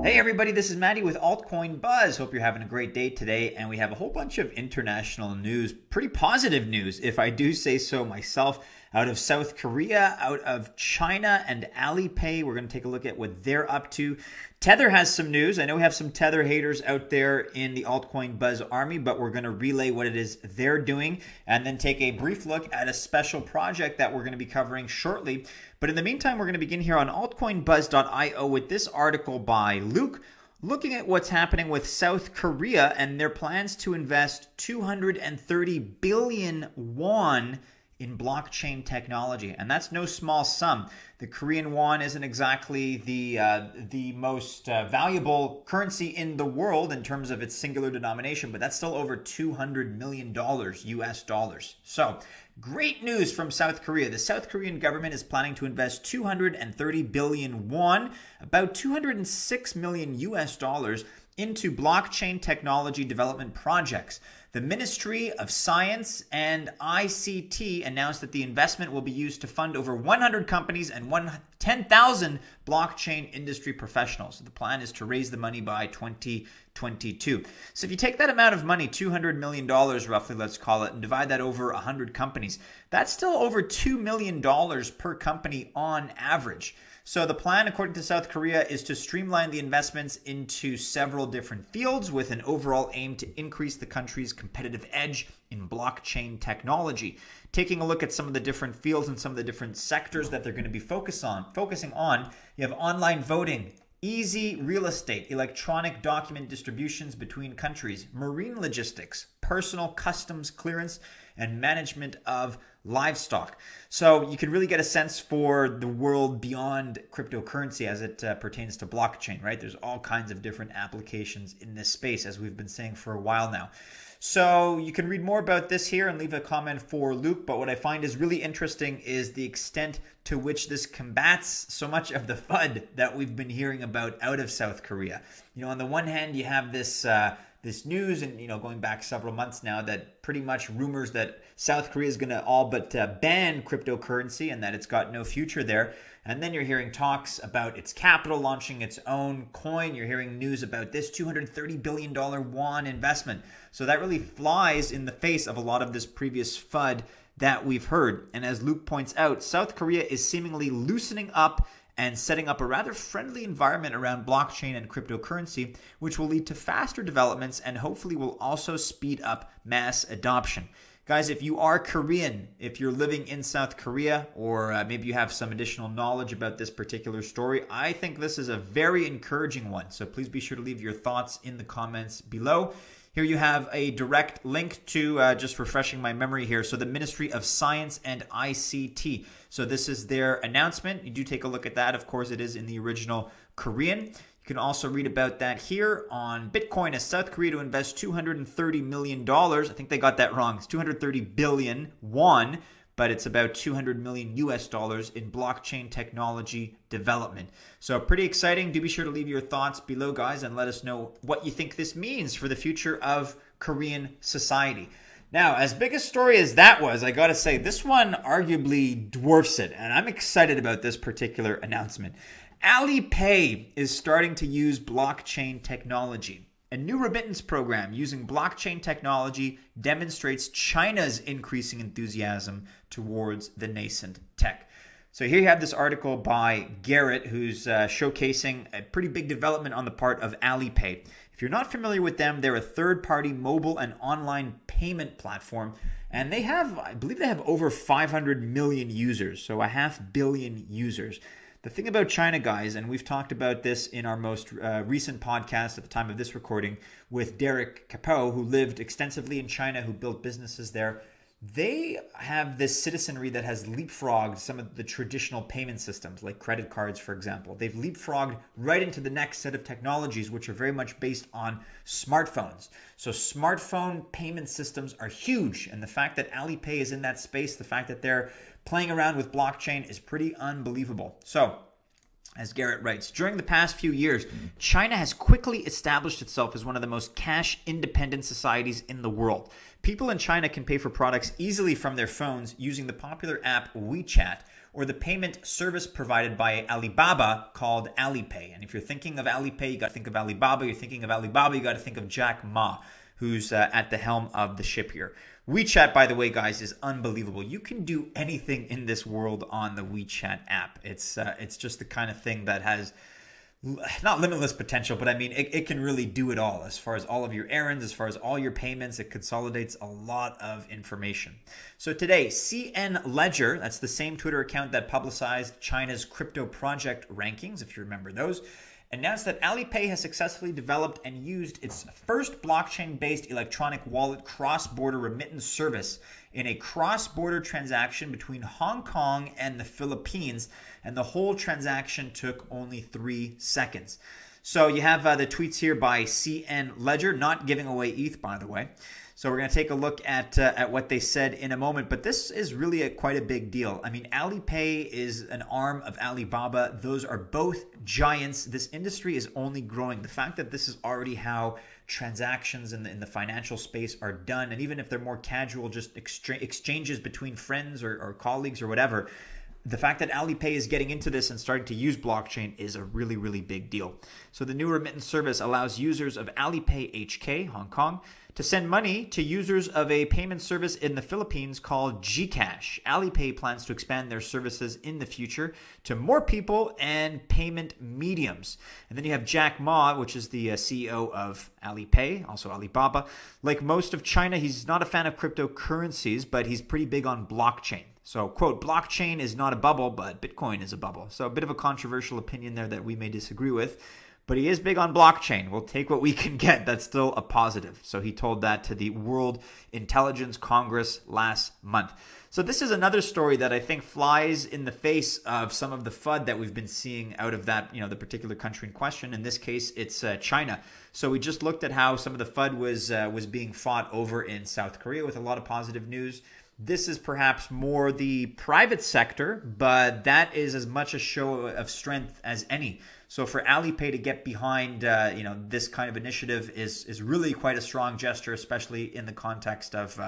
Hey everybody, this is Maddie with Altcoin Buzz. Hope you're having a great day today, and we have a whole bunch of international news, pretty positive news if I do say so myself, out of South Korea, out of China, and Alipay. We're going to take a look at what they're up to. Tether has some news. I know we have some Tether haters out there in the Altcoin Buzz army, but we're going to relay what it is they're doing and then take a brief look at a special project that we're going to be covering shortly. But in the meantime, we're going to begin here on altcoinbuzz.io with this article by Luke, looking at what's happening with South Korea and their plans to invest 230 billion won in blockchain technology. And that's no small sum. The Korean won isn't exactly the most valuable currency in the world in terms of its singular denomination, but that's still over $200 million US dollars. So great news from South Korea. The South Korean government is planning to invest 230 billion won, about 206 million US dollars, into blockchain technology development projects. The Ministry of Science and ICT announced that the investment will be used to fund over 100 companies and 10,000 blockchain industry professionals. The plan is to raise the money by 2022. So if you take that amount of money, $200 million roughly, let's call it, and divide that over 100 companies, that's still over $2 million per company on average. So the plan, according to South Korea, is to streamline the investments into several different fields with an overall aim to increase the country's competitive edge in blockchain technology. Taking a look at some of the different fields and some of the different sectors that they're going to be focusing on, you have online voting, easy real estate, electronic document distributions between countries, marine logistics, personal customs clearance, and management of livestock. So you can really get a sense for the world beyond cryptocurrency as it pertains to blockchain, right? There's all kinds of different applications in this space, as we've been saying for a while now. So you can read more about this here and leave a comment for Luke. But what I find is really interesting is the extent to which this combats so much of the FUD that we've been hearing about out of South Korea. You know, on the one hand, you have this news, and going back several months now, that pretty much rumors that South Korea is going to all but ban cryptocurrency and that it's got no future there. And then you're hearing talks about its capital launching its own coin. You're hearing news about this $230 billion won investment. So that really flies in the face of a lot of this previous FUD that we've heard. And as Luke points out, South Korea is seemingly loosening up and setting up a rather friendly environment around blockchain and cryptocurrency, which will lead to faster developments and hopefully will also speed up mass adoption. Guys, if you are Korean, if you're living in South Korea, or maybe you have some additional knowledge about this particular story, I think this is a very encouraging one. So please be sure to leave your thoughts in the comments below. Here you have a direct link to, just refreshing my memory here, so the Ministry of Science and ICT. So this is their announcement. You do take a look at that. Of course, it is in the original Korean. You can also read about that here on Bitcoin as South Korea to invest $230 million. I think they got that wrong. It's 230 billion won, but it's about 200 million US dollars in blockchain technology development. So pretty exciting. Do be sure to leave your thoughts below, guys, and let us know what you think this means for the future of Korean society. Now, as big a story as that was, I got to say, this one arguably dwarfs it, and I'm excited about this particular announcement. Alipay is starting to use blockchain technology. A new remittance program using blockchain technology demonstrates China's increasing enthusiasm towards the nascent tech. So here you have this article by Garrett, who's showcasing a pretty big development on the part of Alipay. If you're not familiar with them, they're a third-party mobile and online payment platform, and they have, I believe they have over 500 million users, so 500 million users. The thing about China, guys, and we've talked about this in our most recent podcast at the time of this recording with Derek Capo, who lived extensively in China, who built businesses there. They have this citizenry that has leapfrogged some of the traditional payment systems, like credit cards, for example. They've leapfrogged right into the next set of technologies, which are very much based on smartphones. So smartphone payment systems are huge. And the fact that Alipay is in that space, the fact that they're playing around with blockchain is pretty unbelievable. So, as Garrett writes, during the past few years, China has quickly established itself as one of the most cash-independent societies in the world. People in China can pay for products easily from their phones using the popular app WeChat, or the payment service provided by Alibaba called Alipay. And if you're thinking of Alipay, you got to think of Alibaba. You're thinking of Alibaba, you got to think of Jack Ma, who's at the helm of the ship here. WeChat, by the way, guys, is unbelievable. You can do anything in this world on the WeChat app. It's just the kind of thing that has not limitless potential, but I mean, it can really do it all as far as all of your errands, as far as all your payments. It consolidates a lot of information. So today, CN Ledger, that's the same Twitter account that publicized China's crypto project rankings, if you remember those, announced that Alipay has successfully developed and used its first blockchain-based electronic wallet cross-border remittance service in a cross-border transaction between Hong Kong and the Philippines, and the whole transaction took only 3 seconds. So you have the tweets here by CN Ledger, not giving away ETH, by the way. So we're going to take a look at what they said in a moment, but this is really quite a big deal. I mean, Alipay is an arm of Alibaba. Those are both giants. This industry is only growing. The fact that this is already how transactions in the financial space are done, and even if they're more casual, just exchanges between friends or colleagues or whatever, the fact that Alipay is getting into this and starting to use blockchain is a really, really big deal. So the new remittance service allows users of Alipay HK, Hong Kong, to send money to users of a payment service in the Philippines called GCash. Alipay plans to expand their services in the future to more people and payment mediums. And then you have Jack Ma, which is the CEO of Alipay, also Alibaba. Like most of China, he's not a fan of cryptocurrencies, but he's pretty big on blockchain. So, quote, blockchain is not a bubble, but Bitcoin is a bubble. So a bit of a controversial opinion there that we may disagree with. But he is big on blockchain. We'll take what we can get. That's still a positive. So he told that to the World Intelligence Congress last month. So this is another story that I think flies in the face of some of the FUD that we've been seeing out of that, the particular country in question. In this case, it's China. So we just looked at how some of the FUD was being fought over in South Korea with a lot of positive news. This is perhaps more the private sector, but that is as much a show of strength as any. So for Alipay to get behind, this kind of initiative is really quite a strong gesture, especially in the context of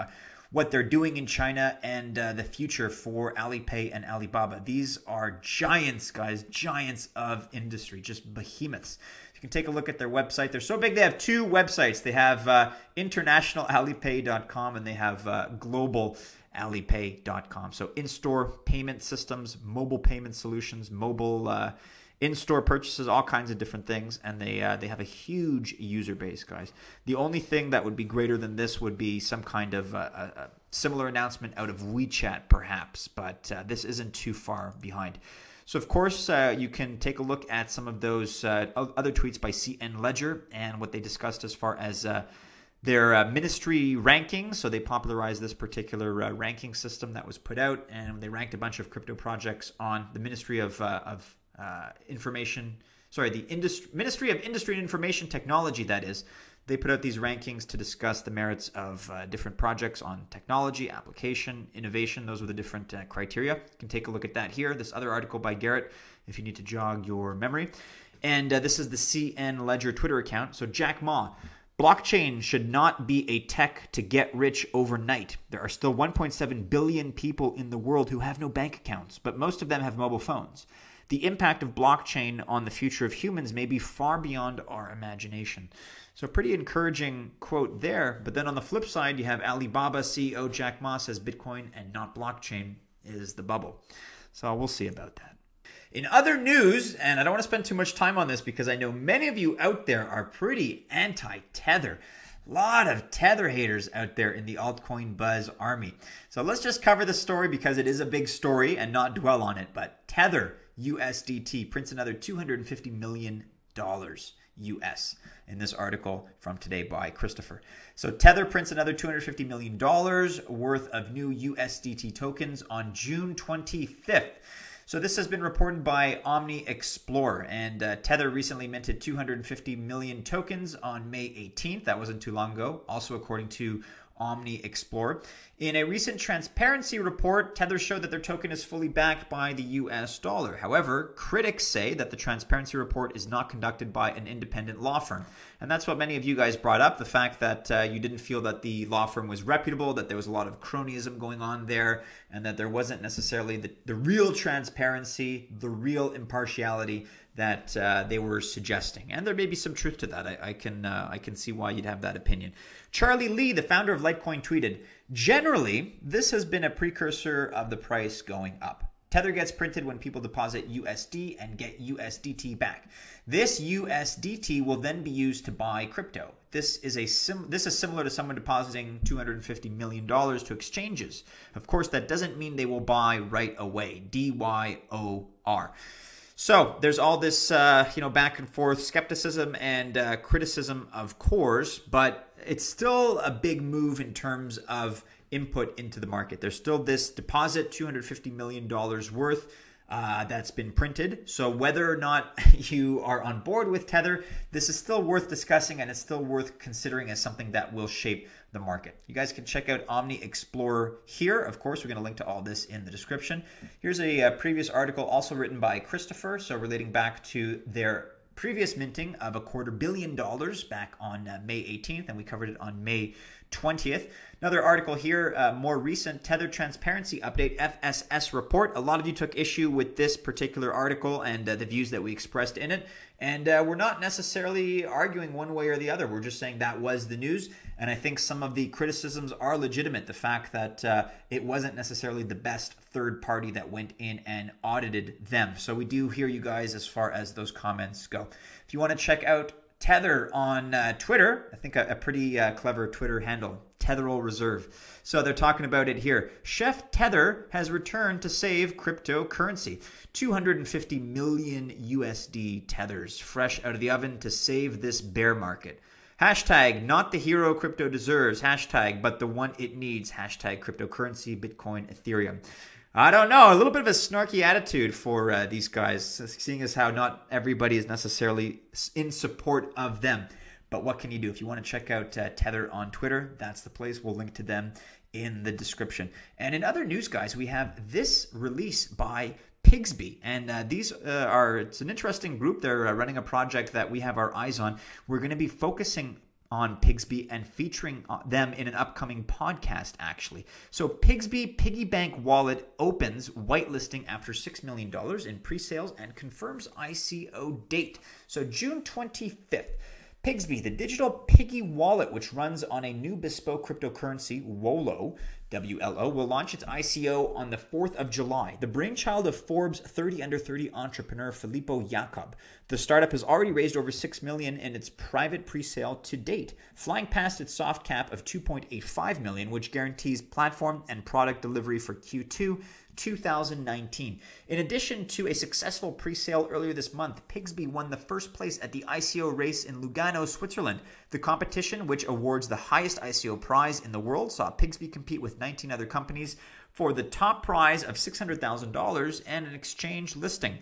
what they're doing in China and the future for Alipay and Alibaba. These are giants, guys, giants of industry, just behemoths. You can take a look at their website. They're so big, they have 2 websites. They have internationalalipay.com and they have global alipay.com. So in-store payment systems, mobile payment solutions, mobile in-store purchases, all kinds of different things, and they have a huge user base, guys. The only thing that would be greater than this would be some kind of a similar announcement out of WeChat, perhaps, but this isn't too far behind. So, of course, you can take a look at some of those other tweets by CN Ledger and what they discussed as far as their ministry rankings. So they popularized this particular ranking system that was put out, and they ranked a bunch of crypto projects on the Ministry of Ministry of Industry and Information Technology, that is. They put out these rankings to discuss the merits of different projects on technology, application, innovation. Those were the different criteria. You can take a look at that here. This other article by Garrett, if you need to jog your memory. And this is the CN Ledger Twitter account. So Jack Ma, blockchain should not be a tech to get rich overnight. There are still 1.7 billion people in the world who have no bank accounts, but most of them have mobile phones. The impact of blockchain on the future of humans may be far beyond our imagination. So pretty encouraging quote there. But then on the flip side, you have Alibaba CEO Jack Ma says Bitcoin and not blockchain is the bubble. So we'll see about that. In other news, and I don't want to spend too much time on this because I know many of you out there are pretty anti-Tether. A lot of Tether haters out there in the altcoin buzz army. So let's just cover the story because it is a big story and not dwell on it. But Tether USDT prints another $250 million US in this article from today by Christopher. So Tether prints another $250 million worth of new USDT tokens on June 25th. So this has been reported by Omni Explorer, and Tether recently minted 250 million tokens on May 18th. That wasn't too long ago. Also, according to Omni Explorer. In a recent transparency report, Tether showed that their token is fully backed by the US dollar. However, critics say that the transparency report is not conducted by an independent law firm. And that's what many of you guys brought up, the fact that you didn't feel that the law firm was reputable, that there was a lot of cronyism going on there, and that there wasn't necessarily the real transparency, the real impartiality that they were suggesting. And there may be some truth to that. I can see why you'd have that opinion. Charlie Lee, the founder of Litecoin, tweeted, "Generally, this has been a precursor of the price going up. Tether gets printed when people deposit USD and get USDT back. This USDT will then be used to buy crypto. This is similar to someone depositing $250 million to exchanges. Of course, that doesn't mean they will buy right away. DYOR." So there's all this, back and forth skepticism and criticism, of course, but it's still a big move in terms of input into the market. There's still this deposit, $250 million worth, that's been printed. So whether or not you are on board with Tether, this is still worth discussing, and it's still worth considering as something that will shape the market. You guys can check out Omni Explorer here. Of course, we're going to link to all this in the description. Here's a previous article also written by Christopher, so relating back to their previous minting of $250 million back on May 18th, and we covered it on May 20th. Another article here, more recent, Tether Transparency Update, FSS report. A lot of you took issue with this particular article and the views that we expressed in it. And we're not necessarily arguing one way or the other. We're just saying that was the news. And I think some of the criticisms are legitimate. The fact that it wasn't necessarily the best third party that went in and audited them. So we do hear you guys as far as those comments go. If you want to check out Tether on Twitter, I think a pretty clever Twitter handle, Tetherol Reserve. So they're talking about it here. Chef Tether has returned to save cryptocurrency. 250 million USD tethers fresh out of the oven to save this bear market. Hashtag not the hero crypto deserves. Hashtag but the one it needs. Hashtag cryptocurrency, Bitcoin, Ethereum. I don't know, a little bit of a snarky attitude for these guys, seeing as how not everybody is necessarily in support of them. But what can you do? If you want to check out Tether on Twitter, that's the place. We'll link to them in the description. And in other news, guys, we have this release by Pigsby. And it's an interesting group. They're running a project that we have our eyes on. We're going to be focusing on Pigsby and featuring them in an upcoming podcast, actually. So Pigsby Piggy Bank Wallet opens whitelisting after $6 million in pre-sales and confirms ICO date. So June 25th. Pigsby, the digital piggy wallet, which runs on a new bespoke cryptocurrency, WOLO, WLO, will launch its ICO on the 4th of July. The brainchild of Forbes 30 Under 30 entrepreneur Filippo Jacob. The startup has already raised over $6 million in its private pre-sale to date, flying past its soft cap of $2.85 million, which guarantees platform and product delivery for Q2 2019. In addition to a successful pre-sale earlier this month, Pigsby won the first place at the ICO race in Lugano, Switzerland. The competition, which awards the highest ICO prize in the world, saw Pigsby compete with 19 other companies for the top prize of $600,000 and an exchange listing.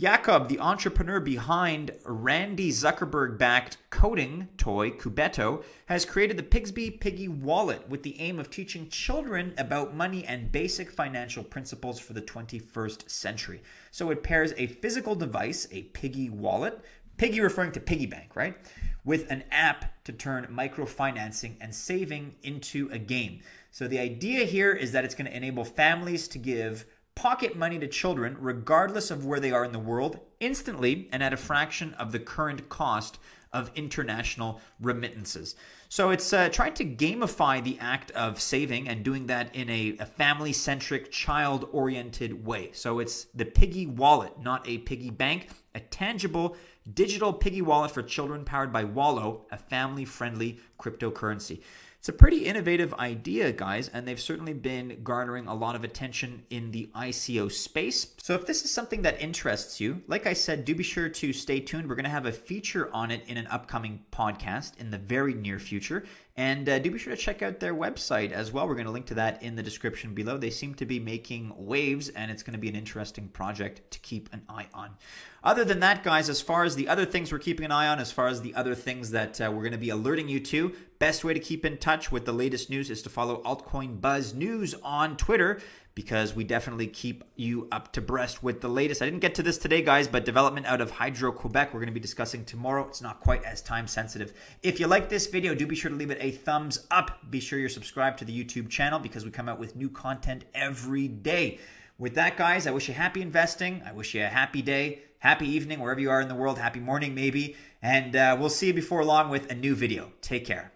Jacob, the entrepreneur behind Randy Zuckerberg-backed coding toy Cubeto, has created the Pigsby Piggy Wallet with the aim of teaching children about money and basic financial principles for the 21st century. So it pairs a physical device, a piggy wallet, piggy referring to piggy bank, right, with an app to turn microfinancing and saving into a game. So the idea here is that it's going to enable families to give pocket money to children, regardless of where they are in the world, instantly and at a fraction of the current cost of international remittances. So it's trying to gamify the act of saving and doing that in a family-centric, child-oriented way. So it's the piggy wallet, not a piggy bank, a tangible digital piggy wallet for children powered by Wallo, a family-friendly cryptocurrency. It's a pretty innovative idea, guys, and they've certainly been garnering a lot of attention in the ICO space. So if this is something that interests you, like I said, do be sure to stay tuned. We're going to have a feature on it in an upcoming podcast in the very near future. And do be sure to check out their website as well. We're going to link to that in the description below. They seem to be making waves, and it's going to be an interesting project to keep an eye on. Other than that, guys, as far as the other things we're keeping an eye on, as far as the other things that we're going to be alerting you to, best way to keep in touch with the latest news is to follow Altcoin Buzz News on Twitter, because we definitely keep you up to breast with the latest. I didn't get to this today, guys, but development out of Hydro-Quebec we're going to be discussing tomorrow. It's not quite as time sensitive. If you like this video, do be sure to leave it a thumbs up. Be sure you're subscribed to the YouTube channel because we come out with new content every day. With that, guys, I wish you happy investing. I wish you a happy day, happy evening, wherever you are in the world. Happy morning, maybe. And we'll see you before long with a new video. Take care.